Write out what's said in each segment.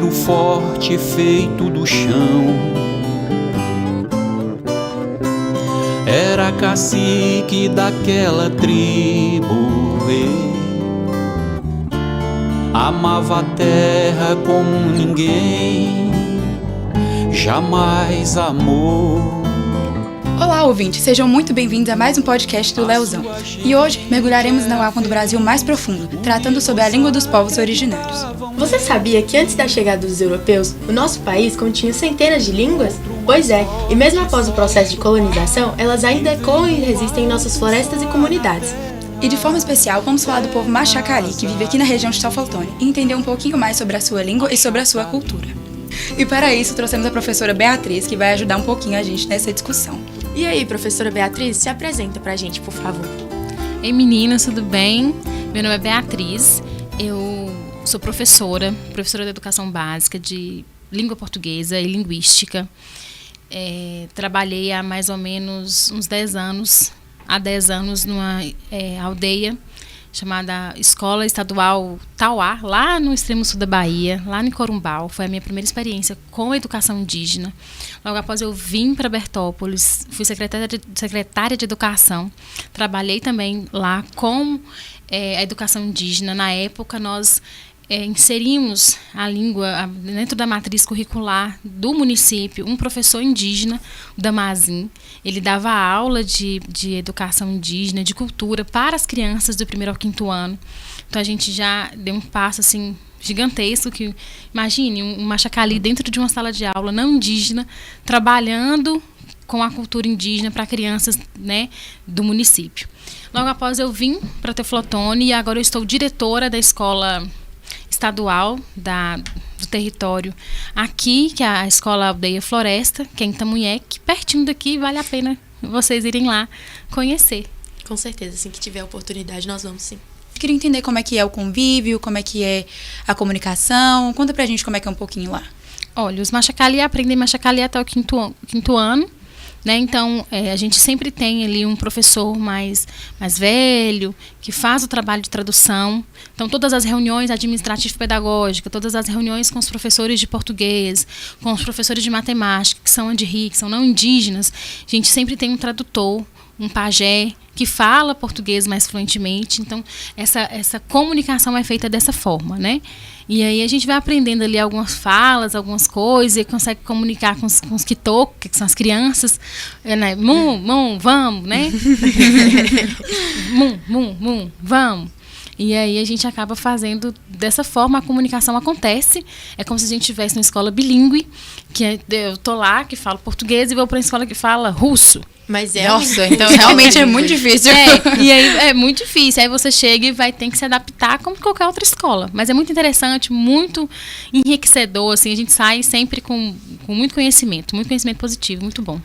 muito forte feito do chão. Era cacique daquela tribo, amava a terra como ninguém jamais amou. Olá, ouvintes, sejam muito bem-vindos a mais um podcast do Leozão. E hoje mergulharemos na alma do Brasil mais profundo, tratando sobre a língua dos povos originários. Você sabia que antes da chegada dos europeus, o nosso país continha centenas de línguas? Pois é, e mesmo após o processo de colonização, elas ainda ecoam e resistem em nossas florestas e comunidades. E de forma especial, vamos falar do povo Machacali, que vive aqui na região de Teoflotone, e entender um pouquinho mais sobre a sua língua e sobre a sua cultura. E para isso, trouxemos a professora Beatriz, que vai ajudar um pouquinho a gente nessa discussão. E aí, professora Beatriz, se apresenta pra gente, por favor. Ei, meninas, tudo bem? Meu nome é Beatriz, eu sou professora de educação básica de língua portuguesa e linguística. Trabalhei há mais ou menos uns 10 anos, numa aldeia chamada Escola Estadual Tauá, lá no extremo sul da Bahia, lá em Corumbau. Foi a minha primeira experiência com a educação indígena. Logo após eu vim para Bertópolis, fui secretária de educação. Trabalhei também lá com a educação indígena. Na época, nós inserimos a língua dentro da matriz curricular do município. Um professor indígena, o Damazin, ele dava aula de educação indígena, de cultura para as crianças do 1º ao 5º ano. Então a gente já deu um passo assim gigantesco, que imagine um Machacali dentro de uma sala de aula não indígena, trabalhando com a cultura indígena para crianças, né, do município. Logo após eu vim para Teoflotone e agora eu estou diretora da escola estadual do território aqui, que é a Escola Aldeia Floresta, que é em Tamunheque, pertinho daqui, vale a pena vocês irem lá conhecer. Com certeza, assim que tiver oportunidade, nós vamos sim. Queria entender como é que é o convívio, como é que é a comunicação. Conta pra gente como é que é um pouquinho lá. Olha, os Machacali aprendem Machacali até o quinto ano, né? Então, a gente sempre tem ali um professor mais velho, que faz o trabalho de tradução. Então, todas as reuniões administrativo-pedagógicas, todas as reuniões com os professores de português, com os professores de matemática, que são que são não indígenas, a gente sempre tem um tradutor, um pajé, que fala português mais fluentemente. Então, essa comunicação é feita dessa forma, né? E aí a gente vai aprendendo ali algumas falas, algumas coisas, e consegue comunicar com os que tocam, que são as crianças, né? Vamos, né? Vamos. E aí a gente acaba fazendo dessa forma, a comunicação acontece. É como se a gente estivesse numa escola bilíngue, que eu tô lá, que falo português, e vou para uma escola que fala russo. Mas Nossa, então realmente é muito difícil. E aí é muito difícil. Aí você chega e vai ter que se adaptar como qualquer outra escola. Mas é muito interessante, muito enriquecedor, assim. A gente sai sempre com muito conhecimento positivo, muito bom.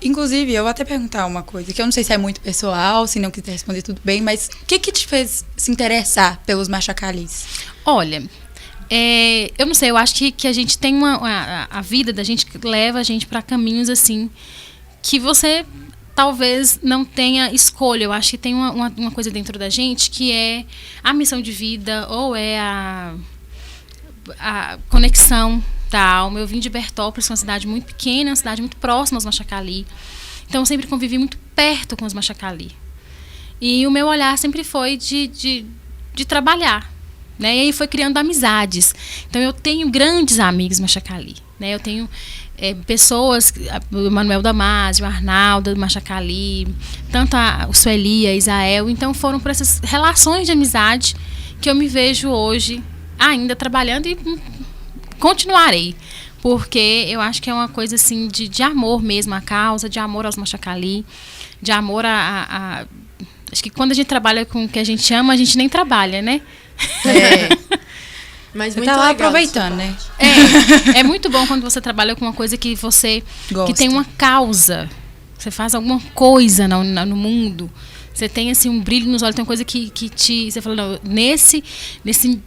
Inclusive, eu vou até perguntar uma coisa, que eu não sei se é muito pessoal, se não quiser responder tudo bem, mas o que te fez se interessar pelos Machacalis? Olha, eu não sei, eu acho que a gente tem a vida da gente leva a gente para caminhos assim, que você talvez não tenha escolha. Eu acho que tem uma coisa dentro da gente que é a missão de vida, ou é a conexão da alma. Eu vim de Bertópolis, que é uma cidade muito pequena, uma cidade muito próxima aos Machacali. Então eu sempre convivi muito perto com os Machacali. E o meu olhar sempre foi de trabalhar, né? E aí foi criando amizades. Então eu tenho grandes amigos Machacali, né? Eu tenho pessoas, o Manuel Damasio, o Arnaldo Machacali, tanto o Sueli, a Isael. Então foram por essas relações de amizade que eu me vejo hoje ainda trabalhando e continuarei, porque eu acho que é uma coisa assim de amor mesmo à causa, de amor aos Machacali, de amor acho que quando a gente trabalha com o que a gente ama, a gente nem trabalha, né? Mas você muito tá lá legal, aproveitando, né? É muito bom quando você trabalha com uma coisa que você gosta, que tem uma causa. Você faz alguma coisa no mundo. Você tem assim um brilho nos olhos, tem uma coisa que você fala, não, nesse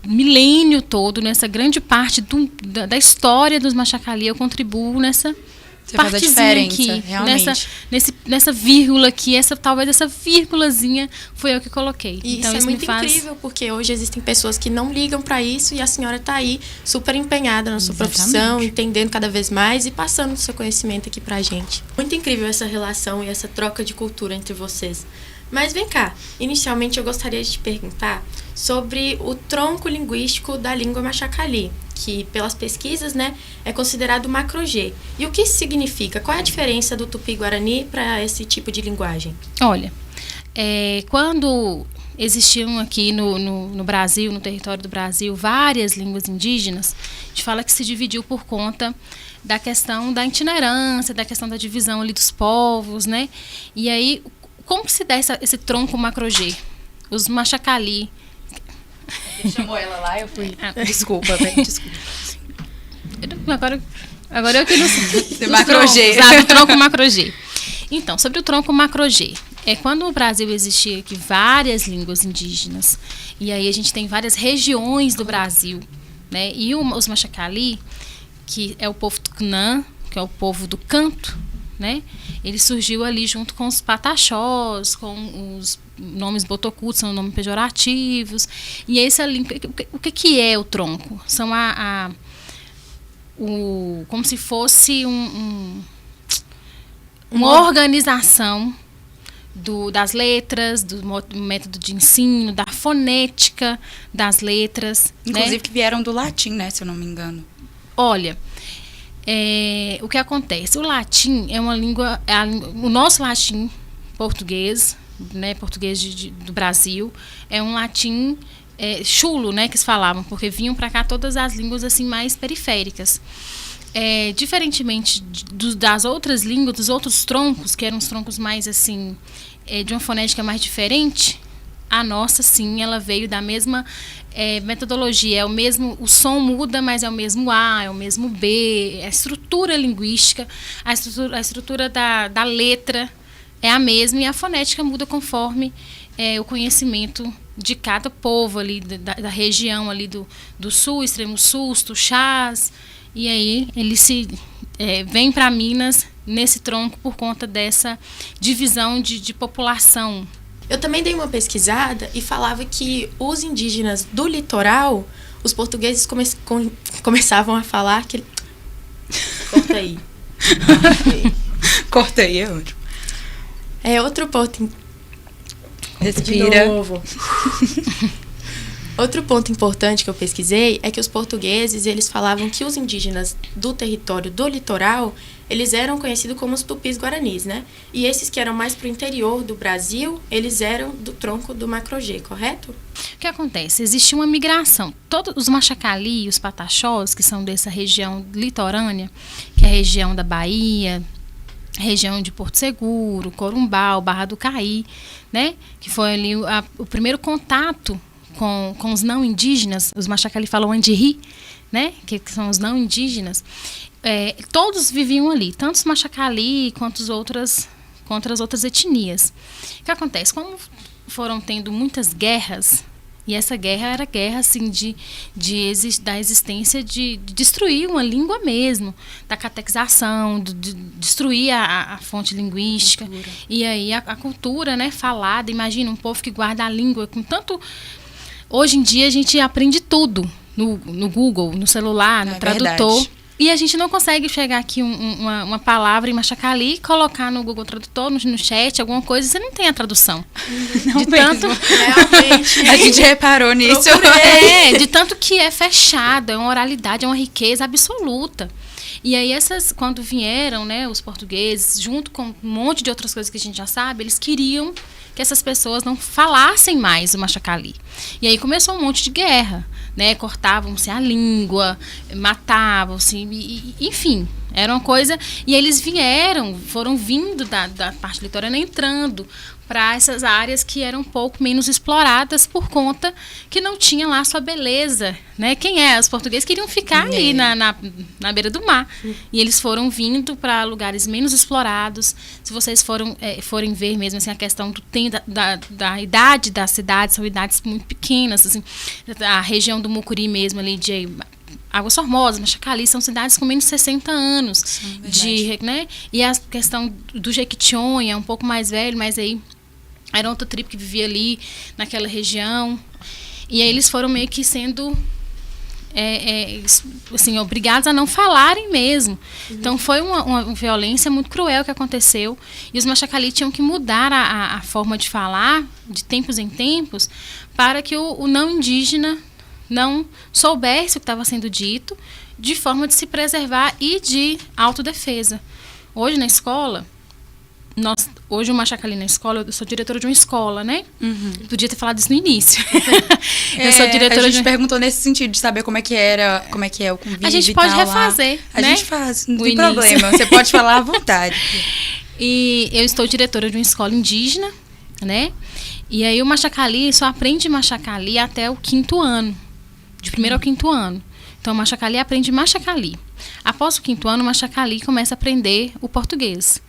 milênio todo, nessa grande parte da história dos Machacali, eu contribuo Você faz a partezinha diferença, aqui, realmente. nessa vírgula aqui, talvez essa vírgulazinha foi eu que coloquei. E Então, isso é me muito faz... incrível, porque hoje existem pessoas que não ligam para isso e a senhora está aí super empenhada na sua profissão, entendendo cada vez mais e passando o seu conhecimento aqui pra gente. Muito incrível essa relação e essa troca de cultura entre vocês. Mas vem cá, inicialmente eu gostaria de te perguntar sobre o tronco linguístico da língua Machacali, que pelas pesquisas, né, é considerado macro-G. E o que isso significa? Qual é a diferença do Tupi-Guarani para esse tipo de linguagem? Olha, quando existiam aqui no Brasil, no território do Brasil, várias línguas indígenas, a gente fala que se dividiu por conta da questão da itinerância, da questão da divisão ali dos povos, né? E aí, como que se dá esse tronco macro-G? Os Machacali... Ele chamou ela lá, eu fui... Desculpa, velho, desculpa. Agora eu que não sei. Macro-G. O tronco macro-G. Então, sobre o tronco macro-G. Quando no Brasil existia aqui várias línguas indígenas, e aí a gente tem várias regiões do Brasil, né? E os Machacali, que é o povo Tucunã, que é o povo do canto, né? Ele surgiu ali junto com os pataxós, com os nomes botocudos, são nomes pejorativos. E essa língua, o que é o tronco? São como se fosse uma organização das letras, do método de ensino, da fonética das letras. Inclusive né? que vieram do latim, né, se eu não me engano. Olha, o que acontece? O latim é uma língua, o nosso latim português, né, português do Brasil, é um latim chulo, né, que se falavam, porque vinham para cá todas as línguas assim mais periféricas. Diferentemente das outras línguas, dos outros troncos, que eram os troncos mais assim, de uma fonética mais diferente, a nossa, sim, ela veio da mesma metodologia, o som muda, mas é o mesmo A, é o mesmo B, a estrutura linguística, a estrutura da letra é a mesma e a fonética muda conforme o conhecimento de cada povo ali, da região ali do sul, extremo sul, os tuxás, e aí ele vem para Minas nesse tronco por conta dessa divisão de população. Eu também dei uma pesquisada e falava que os indígenas do litoral, os portugueses começavam a falar que... Corta aí. Corta aí, é ótimo. Outro ponto... Respira. De novo. Outro ponto importante que eu pesquisei é que os portugueses, eles falavam que os indígenas do território do litoral, eles eram conhecidos como os tupis-guaranis, né? E esses que eram mais para o interior do Brasil, eles eram do tronco do macro-G, correto? O que acontece? Existe uma migração. Todos os Machacali e os pataxós, que são dessa região litorânea, que é a região da Bahia, região de Porto Seguro, Corumbau, Barra do Caí, né? Que foi ali o primeiro contato com os não indígenas. Os Machacali falam Andiri, né? Que são os não indígenas. Todos viviam ali, tanto os Machacali quanto as outras etnias. O que acontece? Como foram tendo muitas guerras, e essa guerra era guerra assim, da existência de destruir uma língua mesmo, da catequização, de destruir a fonte linguística. E aí a cultura, né, falada. Imagina um povo que guarda a língua com tanto... Hoje em dia a gente aprende tudo no Google, no celular, no tradutor. Verdade. E a gente não consegue chegar aqui uma palavra em Machacali, colocar no Google Tradutor, no chat, alguma coisa, e você não tem a tradução. Não de mesmo. tanto Realmente. A gente reparou nisso. de tanto que é fechado, é uma oralidade, é uma riqueza absoluta. E aí quando vieram, né, os portugueses, junto com um monte de outras coisas que a gente já sabe, eles queriam que essas pessoas não falassem mais o Machacali. E aí começou um monte de guerra, né? Cortavam-se a língua, matavam-se, enfim, era uma coisa... E eles foram vindo da parte litorânea, entrando para essas áreas que eram um pouco menos exploradas por conta que não tinha lá a sua beleza, né? Os portugueses queriam ficar ali na beira do mar. E eles foram vindo para lugares menos explorados. Se vocês forem ver mesmo assim, a questão da idade das cidades, são idades muito pequenas. Assim, a região do Mucuri mesmo, ali Águas Formosas, Machacali, são cidades com menos de 60 anos. Né? E a questão do Jequitinhonha é um pouco mais velho, mas aí era outra tribo que vivia ali naquela região. E aí eles foram meio que sendo assim, obrigados a não falarem mesmo. Então foi uma violência muito cruel que aconteceu. E os Machacali tinham que mudar a forma de falar, de tempos em tempos, para que o não indígena não soubesse o que estava sendo dito, de forma de se preservar e de autodefesa. Hoje na escola, hoje o Machacali na escola, eu sou diretora de uma escola, né? Podia ter falado isso no início. Eu sou diretora a gente perguntou nesse sentido, de saber como é que é o convívio. A gente pode refazer, A né? gente faz, não tem problema, você pode falar à vontade. E eu estou diretora de uma escola indígena, né? E aí o Machacali só aprende Machacali até o 5º ano. De 1º ao 5º ano. Então, o Machacali aprende Machacali. Após o 5º ano, o Machacali começa a aprender o português.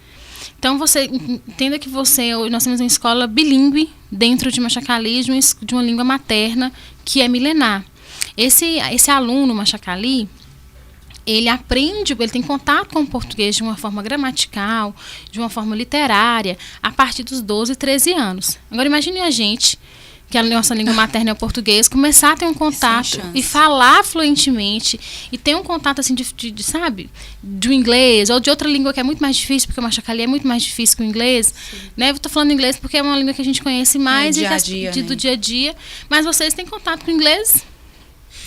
Então, você entenda que nós temos uma escola bilíngue dentro de Machacali, de uma língua materna, que é milenar. Esse aluno Machacali, ele tem contato com o português de uma forma gramatical, de uma forma literária, a partir dos 12, 13 anos. Agora, imagine a gente, que a nossa língua materna é o português, começar a ter um contato e falar fluentemente e ter um contato assim sabe, do inglês ou de outra língua que é muito mais difícil, porque o Machacali é muito mais difícil que o inglês, né? Eu tô falando inglês porque é uma língua que a gente conhece mais do dia a dia, mas vocês têm contato com o inglês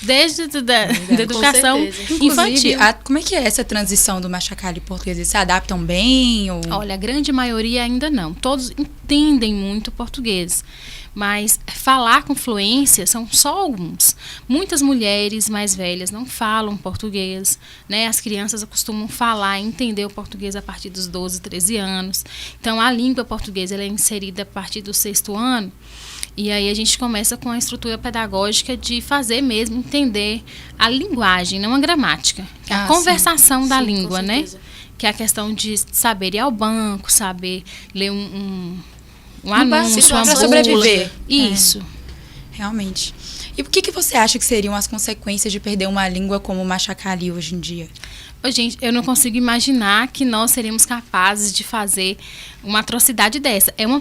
desde da educação infantil. Como é que é essa transição do Machacali português? Eles se adaptam bem? Ou... Olha, a grande maioria ainda não. Todos entendem muito português. Mas falar com fluência são só alguns. Muitas mulheres mais velhas não falam português, né? As crianças costumam falar e entender o português a partir dos 12, 13 anos. Então, a língua portuguesa ela é inserida a partir do 6º ano. E aí a gente começa com a estrutura pedagógica de fazer mesmo entender a linguagem, não a gramática. Que é a conversação da língua, né? Que é a questão de saber ir ao banco, saber ler um anúncio, uma para bula. sobreviver. Isso. Realmente. E por que você acha que seriam as consequências de perder uma língua como o Machacali hoje em dia? Gente, eu não consigo imaginar que nós seríamos capazes de fazer uma atrocidade dessa. É uma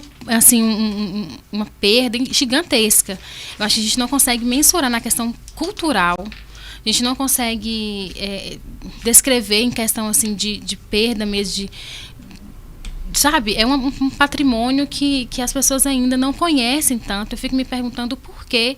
perda gigantesca. Eu acho que a gente não consegue mensurar na questão cultural. A gente não consegue descrever em questão assim, de perda mesmo, sabe, é um patrimônio que as pessoas ainda não conhecem tanto. Eu fico me perguntando por que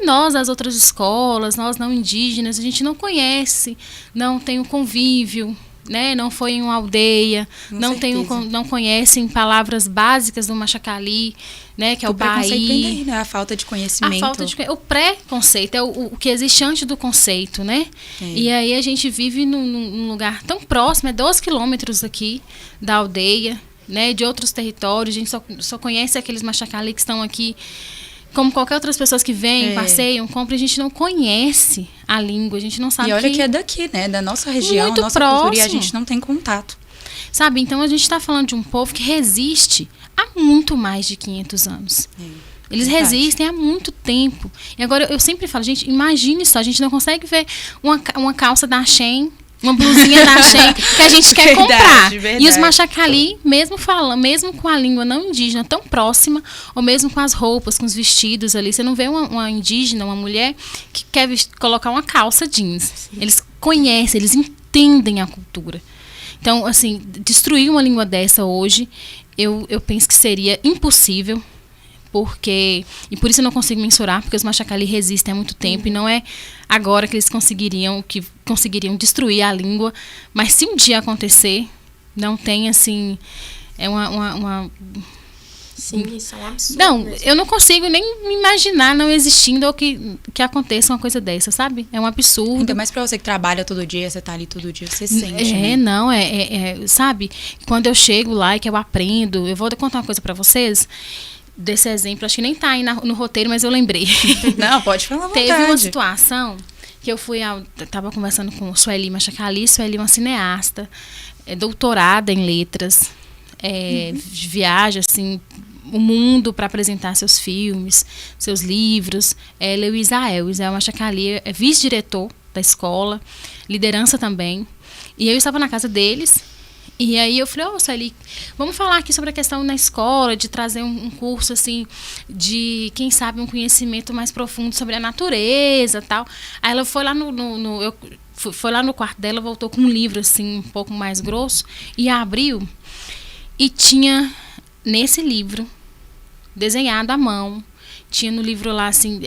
nós, as outras escolas, nós não indígenas, a gente não conhece, não tem o convívio, né? Não foi em uma aldeia, não conhecem palavras básicas do Machacali, né? Que é o Baí. Né? A falta de conhecimento. O pré-conceito, é o que existe antes do conceito, né? E aí a gente vive num lugar tão próximo, é 12 quilômetros aqui da aldeia, né? De outros territórios, a gente só conhece aqueles Machacali que estão aqui, como qualquer outras pessoas que vêm, passeiam, compram, a gente não conhece a língua, a gente não sabe. E olha que é daqui, né? Da nossa região, muito nossa próximo. Cultura, e a gente não tem contato. Sabe, então a gente está falando de um povo que resiste há muito mais de 500 anos. Eles resistem há muito tempo. E agora, eu sempre falo, gente, imagine só, a gente não consegue ver uma calça da Shein, uma blusinha da Shein que a gente quer comprar. Verdade. E os Machacali, mesmo com a língua não indígena tão próxima, ou mesmo com as roupas, com os vestidos ali, você não vê uma indígena, uma mulher que quer colocar uma calça jeans. Sim. Eles conhecem, eles entendem a cultura. Então, assim, destruir uma língua dessa hoje, eu penso que seria impossível. E por isso eu não consigo mensurar, porque os Machacali resistem há muito tempo, e não é agora que eles conseguiriam destruir a língua, mas se um dia acontecer, não tem assim, Sim, isso é um absurdo. Não, mesmo. Eu não consigo nem me imaginar não existindo ou que aconteça uma coisa dessa, sabe? É um absurdo. Ainda mais pra você que trabalha todo dia, você tá ali todo dia, você sente. Sabe? Quando eu chego lá e que eu aprendo, eu vou contar uma coisa pra vocês. Desse exemplo, acho que nem tá aí no roteiro, mas eu lembrei. Não, pode falar à vontade. Teve uma situação que eu tava conversando com Sueli Machacali. Sueli é uma cineasta, doutorada em letras, viaja assim o mundo para apresentar seus filmes, seus livros. Ela é o Isael Machacali, é vice-diretor da escola, liderança também. E eu estava na casa deles, e aí eu falei, Sueli, vamos falar aqui sobre a questão na escola, de trazer um curso, assim, de, quem sabe, um conhecimento mais profundo sobre a natureza e tal. Aí ela foi lá foi lá no quarto dela, voltou com um livro, assim, um pouco mais grosso, e abriu, e tinha, nesse livro, desenhado à mão, tinha no livro lá, assim,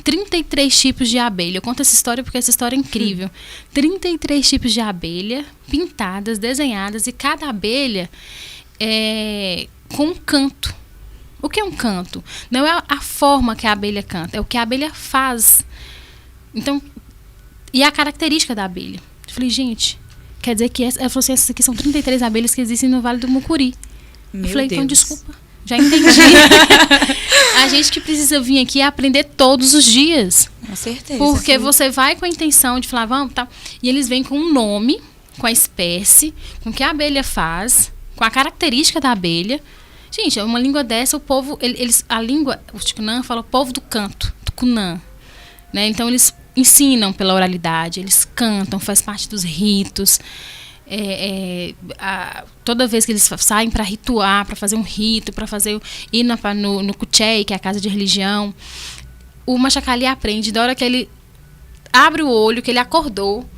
33 tipos de abelha. Eu conto essa história porque essa história é incrível. 33 tipos de abelha, pintadas, desenhadas, e cada abelha com um canto. O que é um canto? Não é a forma que a abelha canta, é o que a abelha faz. Então, e a característica da abelha. Eu falei, gente, quer dizer que ela falou assim, essas aqui são 33 abelhas que existem no Vale do Mucuri. Eu falei, então, desculpa, já entendi. A gente que precisa vir aqui aprender todos os dias. Com certeza. Porque sim. você vai com a intenção de falar, vamos, tá. E eles vêm com um nome, com a espécie, com o que a abelha faz, com a característica da abelha. Gente, uma língua dessa, o povo, a língua, o Tikunã fala o povo do canto, Tucunã. Né? Então, eles ensinam pela oralidade, eles cantam, faz parte dos ritos. Toda vez que eles saem para rituar, para fazer um rito, para ir no Kuchei, que é a casa de religião, o Machacali aprende da hora que ele abre o olho, que ele acordou,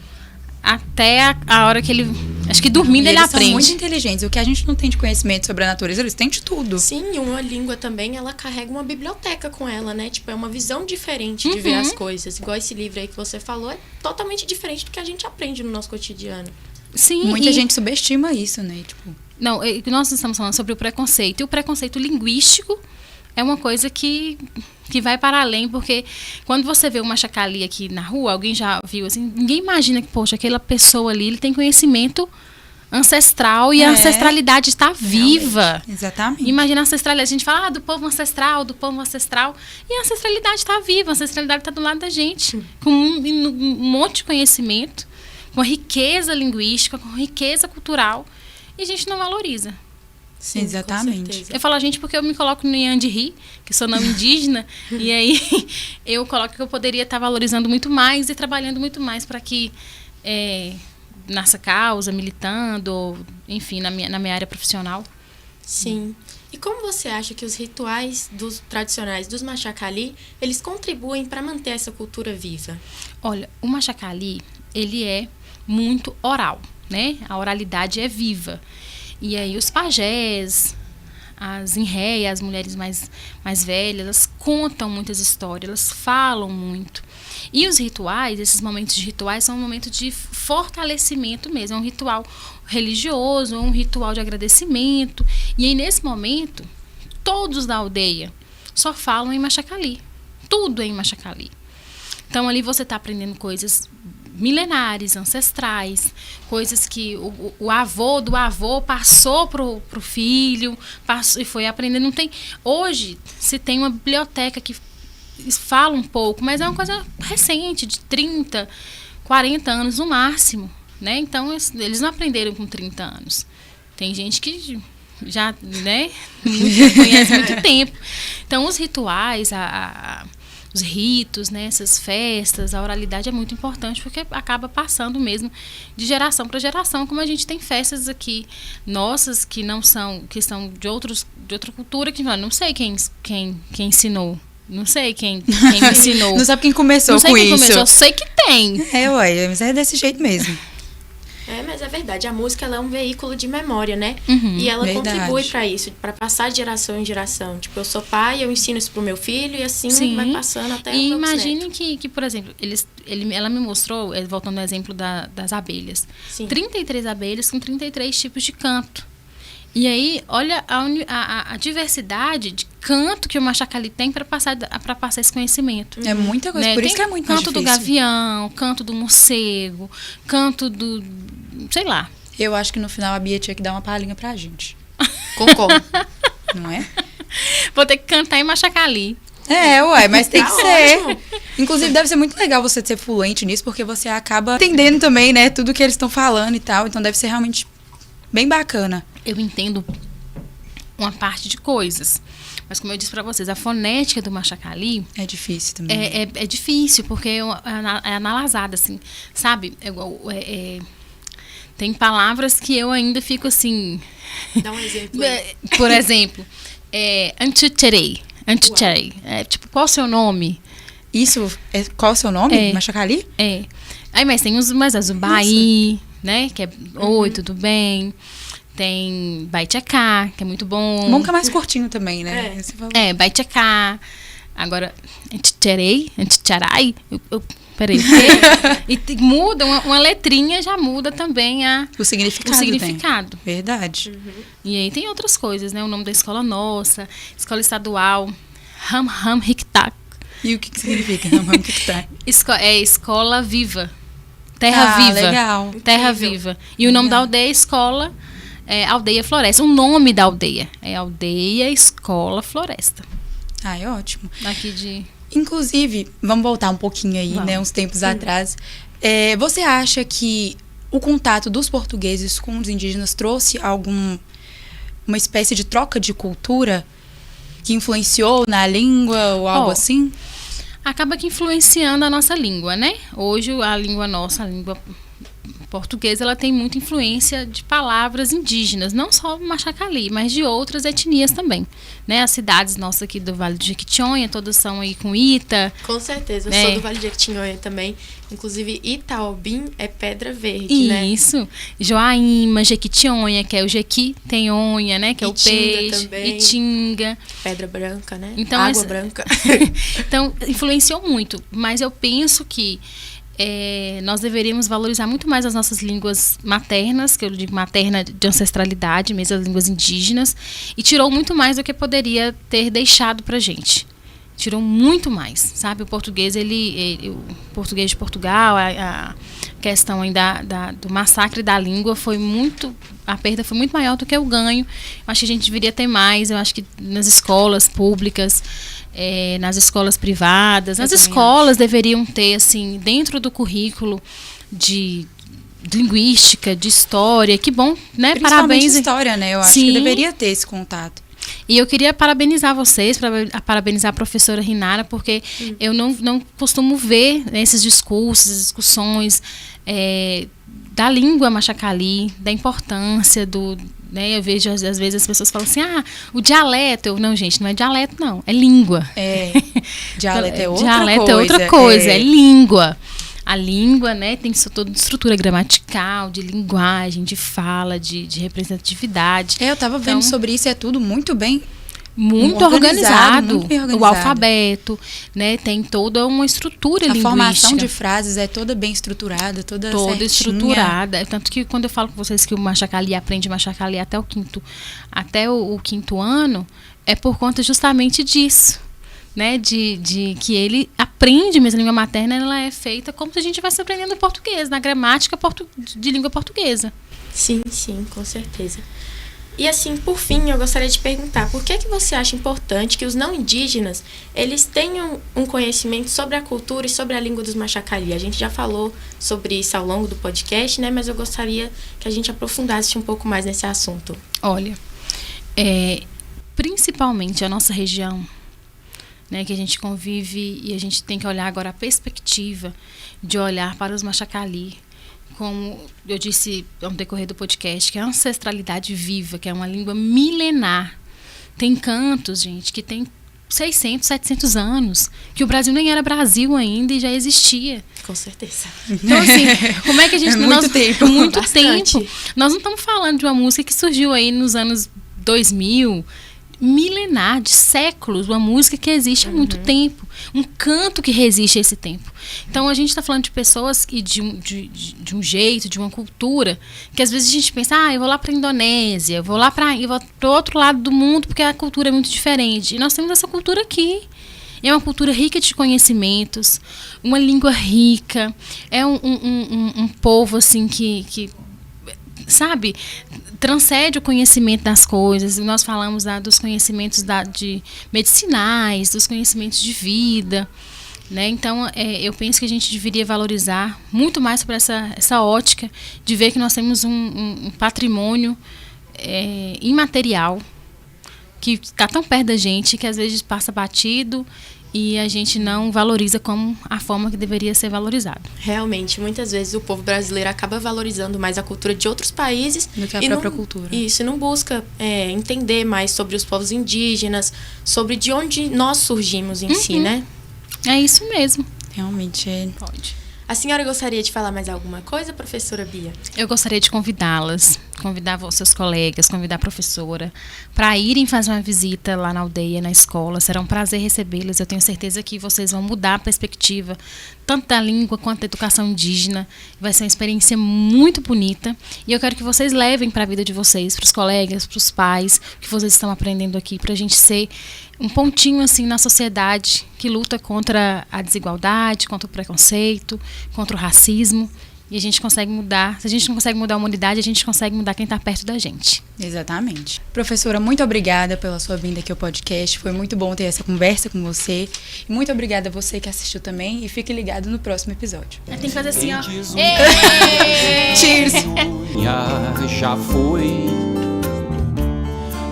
até a hora que ele... Acho que dormindo ele aprende. Eles são muito inteligentes. O que a gente não tem de conhecimento sobre a natureza, eles têm de tudo. Sim, uma língua também, ela carrega uma biblioteca com ela, né? Tipo, é uma visão diferente de ver as coisas. Igual esse livro aí que você falou, é totalmente diferente do que a gente aprende no nosso cotidiano. Sim, muita gente subestima isso, né? Tipo... Não, nós estamos falando sobre o preconceito. E o preconceito linguístico é uma coisa que vai para além, porque quando você vê uma Machacali aqui na rua, alguém já viu assim, ninguém imagina que, poxa, aquela pessoa ali, ele tem conhecimento ancestral e a ancestralidade está viva. Exatamente. Imagina a ancestralidade, a gente fala do povo ancestral, e a ancestralidade está viva, a ancestralidade está do lado da gente, com um monte de conhecimento, com riqueza linguística, com riqueza cultural, e a gente não valoriza. Sim, exatamente. Eu falo a gente porque eu me coloco no Yandiri, que sou não indígena, e aí eu coloco que eu poderia estar valorizando muito mais e trabalhando muito mais para que nessa causa, militando, ou, enfim, na minha área profissional. Sim. E como você acha que os rituais tradicionais dos Machacali, eles contribuem para manter essa cultura viva? Olha, o Machacali, ele é muito oral, né? A oralidade é viva. E aí os pajés, as enréias, as mulheres mais velhas, elas contam muitas histórias, elas falam muito. E os rituais, esses momentos de rituais, são um momento de fortalecimento mesmo. É um ritual religioso, é um ritual de agradecimento. E aí, nesse momento, todos da aldeia só falam em Machacali. Tudo é em Machacali. Então, ali você está aprendendo coisas milenares, ancestrais, coisas que o avô do avô passou pro filho, e foi aprendendo. Hoje, se tem uma biblioteca que fala um pouco, mas é uma coisa recente, de 30, 40 anos no máximo, né? Então, eles não aprenderam com 30 anos. Tem gente que já, né, conhece há muito tempo. Então, os rituais, os ritos, né, essas festas, a oralidade é muito importante porque acaba passando mesmo de geração para geração, como a gente tem festas aqui nossas que não são, que são de outra cultura, que não sei quem ensinou, não sei quem ensinou. Não sabe quem começou não sei com quem isso. Começou, eu sei que tem. Ué, mas é desse jeito mesmo. Mas é verdade, a música ela é um veículo de memória, né? E ela contribui para isso, para passar de geração em geração. Tipo, eu sou pai, eu ensino isso pro meu filho e assim vai passando até e o meu imagine que, por exemplo, ela me mostrou, voltando ao exemplo das abelhas, Sim. 33 abelhas com 33 tipos de canto. E aí, olha a diversidade de canto que o Machacali tem para passar esse conhecimento. É muita coisa, né? por isso que é muito mais canto difícil. Do gavião, canto do morcego, canto do... sei lá. Eu acho que no final a Bia tinha que dar uma palhinha pra gente. Concordo. Não é? Vou ter que cantar em Machacali. Ué, mas tem que ser. Ótimo. Inclusive, deve ser muito legal você ser fluente nisso, porque você acaba entendendo também, né, tudo que eles estão falando e tal. Então, deve ser realmente bem bacana. Eu entendo uma parte de coisas, Mas como eu disse para vocês, a fonética do Machacali É difícil também. é difícil, porque é analasada, assim, sabe? Tem palavras que eu ainda fico assim... Dá um exemplo aí. Por exemplo, antucherei. Tipo, qual o seu nome? Isso, qual é o seu nome? Machacali? Aí, mas tem os Azubaí, né? Que é oi, tudo bem. Tem Baitiacá, que é muito bom. Bom que é mais curtinho também, né? Baitiacá. Agora, Anticharai. Peraí, o quê? E muda, uma letrinha já muda também o significado. Tem. Verdade. E aí tem outras coisas, né? O nome da escola nossa, escola estadual, Ham Hiktak. E o que significa Ham Hiktak? Escola viva. Terra viva. Legal. Terra viva. E o nome da aldeia é escola, Aldeia Floresta. O nome da aldeia é Aldeia Escola Floresta. É ótimo. Aqui de... Inclusive, vamos voltar um pouquinho aí, né? Uns tempos atrás. Você acha que o contato dos portugueses com os indígenas trouxe uma espécie de troca de cultura que influenciou na língua ou algo assim? Acaba que influenciando a nossa língua, né? Hoje a língua nossa, a língua portuguesa, ela tem muita influência de palavras indígenas, não só Machacali, mas de outras etnias também, né? As cidades nossas aqui do Vale do Jequitinhonha, todas são aí com Ita. Com certeza, eu sou do Vale do Jequitinhonha também. Inclusive, Itaobim é pedra verde, né? Isso. Joaíma, Jequitinhonha, que é o Jequitinhonha, né? Que é Itinga o peixe. Também. Itinga. Pedra branca, né? Então, água branca. Então, influenciou muito. Mas eu penso que nós deveríamos valorizar muito mais as nossas línguas maternas, que eu digo materna de ancestralidade, mesmo as línguas indígenas, e tirou muito mais do que poderia ter deixado pra gente. Tirou muito mais, sabe? O português, o português de Portugal, a questão ainda do massacre da língua a perda foi muito maior do que o ganho. Eu acho que a gente deveria ter mais, eu acho que nas escolas públicas, nas escolas privadas, as escolas deveriam ter, assim, dentro do currículo de linguística, de história, que bom, né? Principalmente história, né? Eu acho que deveria ter esse contato. E eu queria parabenizar vocês, parabenizar a professora Rinara, porque eu não costumo ver esses discursos, discussões da língua Machacali, da importância né, eu vejo, às vezes, as pessoas falam assim, o dialeto. Não, gente, não é dialeto, não. É língua. Dialeto é outra dialeto coisa. É outra coisa, é língua. A língua, né, tem toda estrutura gramatical, de linguagem, de fala, de representatividade. Eu estava vendo sobre isso, é tudo muito bem... Muito organizado. Muito bem organizado. O alfabeto, né, tem toda uma estrutura linguística. A formação de frases é toda bem estruturada, toda certinha. Estruturada. Tanto que quando eu falo com vocês que o Machacali aprende Machacali até o quinto ano, é por conta justamente disso. Né, de que ele aprende mesmo a língua materna, ela é feita como se a gente estivesse aprendendo português, na gramática de língua portuguesa. Sim, com certeza. E assim, por fim, eu gostaria de perguntar, por que você acha importante que os não indígenas, eles tenham um conhecimento sobre a cultura e sobre a língua dos Machacali? A gente já falou sobre isso ao longo do podcast, né, mas eu gostaria que a gente aprofundasse um pouco mais nesse assunto. Olha, principalmente a nossa região, né, que a gente convive, e a gente tem que olhar agora a perspectiva de olhar para os Machacali, como eu disse ao decorrer do podcast, que é a ancestralidade viva, que é uma língua milenar. Tem cantos, gente, que tem 600, 700 anos, que o Brasil nem era Brasil ainda e já existia. Com certeza. Então, assim, como é que a gente... muito tempo. Muito Bastante. tempo. Nós não estamos falando de uma música que surgiu aí nos anos 2000, milenar, de séculos, uma música que existe há muito tempo, um canto que resiste a esse tempo. Então a gente está falando de pessoas que de um jeito, de uma cultura, que às vezes a gente pensa, eu vou lá para a Indonésia, eu vou para o outro lado do mundo porque a cultura é muito diferente. E nós temos essa cultura aqui. É uma cultura rica de conhecimentos, uma língua rica, é um povo assim que sabe, transcende o conhecimento das coisas. Nós falamos dos conhecimentos de medicinais, dos conhecimentos de vida, né? Então, eu penso que a gente deveria valorizar muito mais sobre essa ótica de ver que nós temos um patrimônio imaterial, que está tão perto da gente, que às vezes passa batido e a gente não valoriza como a forma que deveria ser valorizado. Realmente, muitas vezes o povo brasileiro acaba valorizando mais a cultura de outros países do que a própria cultura. Isso, e não busca entender mais sobre os povos indígenas, sobre de onde nós surgimos em si, né? É isso mesmo. Realmente é. Pode. A senhora gostaria de falar mais alguma coisa, professora Bia? Eu gostaria de convidá-las, convidar seus colegas, convidar a professora para irem fazer uma visita lá na aldeia, na escola. Será um prazer recebê-las. Eu tenho certeza que vocês vão mudar a perspectiva, tanto da língua quanto da educação indígena. Vai ser uma experiência muito bonita. E eu quero que vocês levem para a vida de vocês, para os colegas, para os pais, o que vocês estão aprendendo aqui, para a gente ser um pontinho assim na sociedade que luta contra a desigualdade, contra o preconceito, contra o racismo. E a gente consegue mudar. Se a gente não consegue mudar a humanidade, a gente consegue mudar quem está perto da gente. Exatamente. Professora, muito obrigada pela sua vinda aqui ao podcast. Foi muito bom ter essa conversa com você. E muito obrigada a você que assistiu também. E fique ligado no próximo episódio. Tem que fazer assim, ó. Cheers! Já foi,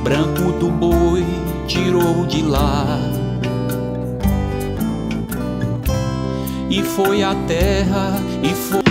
branco do boi tirou de lá, e foi a terra, e foi